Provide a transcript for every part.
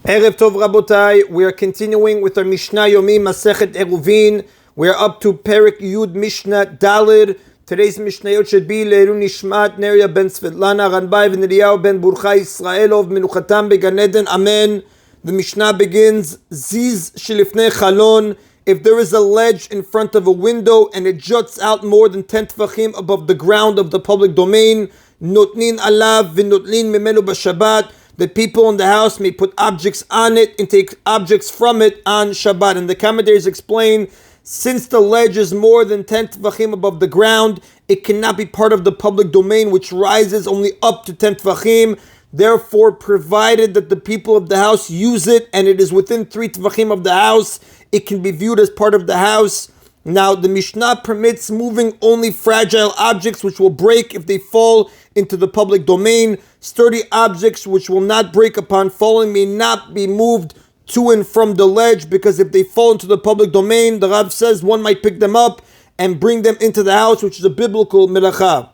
Erev Tov Rabotai, we are continuing with our Mishna Yomi Masechet Eruvin. We are up to Perik Yud Mishnah Dalid. Today's Mishnayot should be Le'elu Nishmat Neria ben Svetlana Ranbai v'Neriyahu ben Burcha Yisraelov Menuchatam Began Eden. Amen. The Mishnah begins, Ziz Shilifnei Chalon. If there is a ledge in front of a window and it juts out more than 10 tvachim above the ground of the public domain, Notnin Alav v'Notlin Mimenu b'Shabbat, the people in the house may put objects on it and take objects from it on Shabbat. And the commentators explain, since the ledge is more than 10 tvachim above the ground, it cannot be part of the public domain, which rises only up to 10 tvachim. Therefore, provided that the people of the house use it and it is within 3 tvachim of the house, it can be viewed as part of the house. Now, the Mishnah permits moving only fragile objects which will break if they fall into the public domain. Sturdy objects which will not break upon falling may not be moved to and from the ledge, because if they fall into the public domain, the Rav says one might pick them up and bring them into the house, which is a biblical melacha.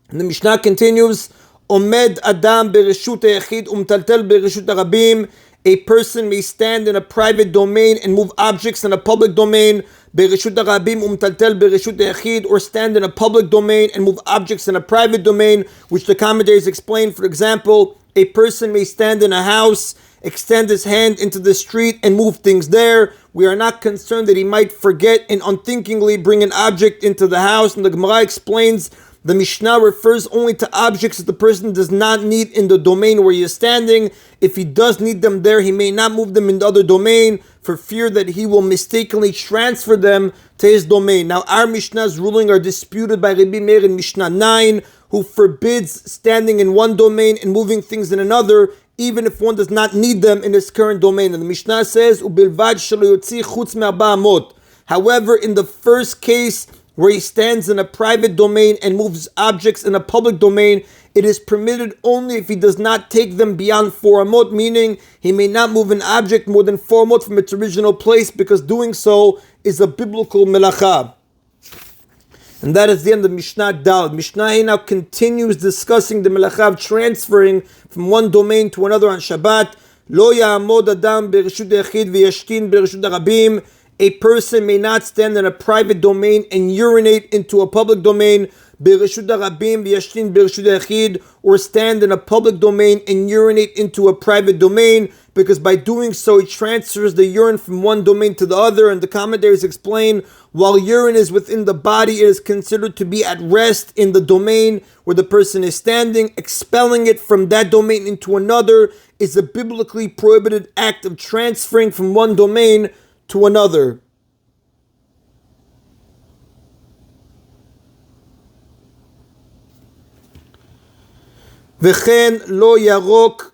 And the Mishnah continues, Omed Adam bereshut hayachid umtaltel bereshut harabim. A person may stand in a private domain and move objects in a public domain, bereshut harabim umtaltel bereshut hayachid, or stand in a public domain and move objects in a private domain, which the commentators explain. For example, a person may stand in a house, extend his hand into the street and move things there. We are not concerned that he might forget and unthinkingly bring an object into the house. And the Gemara explains, the Mishnah refers only to objects that the person does not need in the domain where he is standing. If he does need them there, he may not move them in the other domain for fear that he will mistakenly transfer them to his domain. Now, our Mishnah's ruling are disputed by Rabbi Meir in Mishnah 9, who forbids standing in one domain and moving things in another, even if one does not need them in his current domain. And the Mishnah says, "Ubilvad shelo yotzi chutz me'arba amot." However, in the first case, where he stands in a private domain and moves objects in a public domain, it is permitted only if he does not take them beyond 4 amot, meaning he may not move an object more than 4 amot from its original place, because doing so is a biblical melacha. And that is the end of Mishnah Dal. Mishnah now continues discussing the melacha of transferring from one domain to another on Shabbat. Lo ya'amod adam bereshut hayachid v'yashtin bereshut harabim. A person may not stand in a private domain and urinate into a public domain, bereshut harabim v'yashtin bereshut hayachid, or stand in a public domain and urinate into a private domain, because by doing so he transfers the urine from one domain to the other. And the commentators explain, while urine is within the body, it is considered to be at rest in the domain where the person is standing. Expelling it from that domain into another is a biblically prohibited act of transferring from one domain to another. V'chen lo yarok.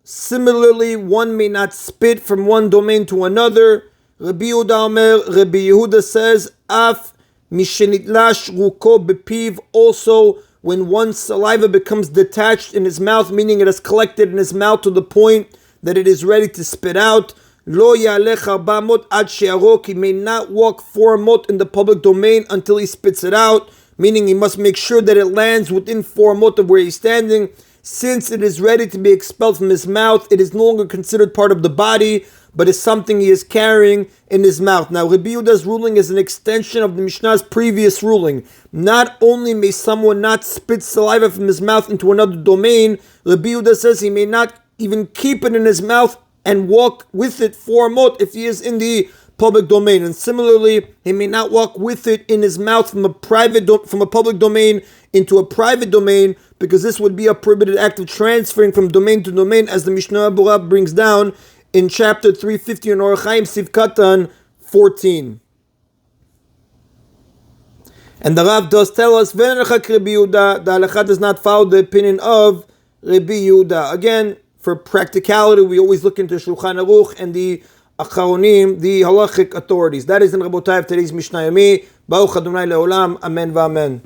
Similarly, one may not spit from one domain to another. Rabbi Yehuda says, Af mishenitlash ruko bepiv. Also, when one's saliva becomes detached in his mouth, meaning it has collected in his mouth to the point that it is ready to spit out. Lo yalech arba amot ad she'arok. He may not walk 4 amot in the public domain until he spits it out, meaning he must make sure that it lands within 4 amot of where he's standing. Since it is ready to be expelled from his mouth, it is no longer considered part of the body, but is something he is carrying in his mouth. Now, Rabbi Yehuda's ruling is an extension of the Mishnah's previous ruling. Not only may someone not spit saliva from his mouth into another domain, Rabbi Yehuda says he may not even keep it in his mouth and walk with it 4 amot if he is in the public domain. And similarly, he may not walk with it in his mouth from a public domain into a private domain, because this would be a prohibited act of transferring from domain to domain, as the Mishnah Berurah brings down in chapter 350 in Orach Chaim Siv Katan 14. And the Rav does tell us, the halacha does not follow the opinion of Rabbi Yehuda. Again, for practicality, we always look into Shulchan Aruch and the Acharonim, the halachic authorities. That is in Rabotai of today's Mishna Yomi. Baruch Adonai Leolam. Amen v'amen.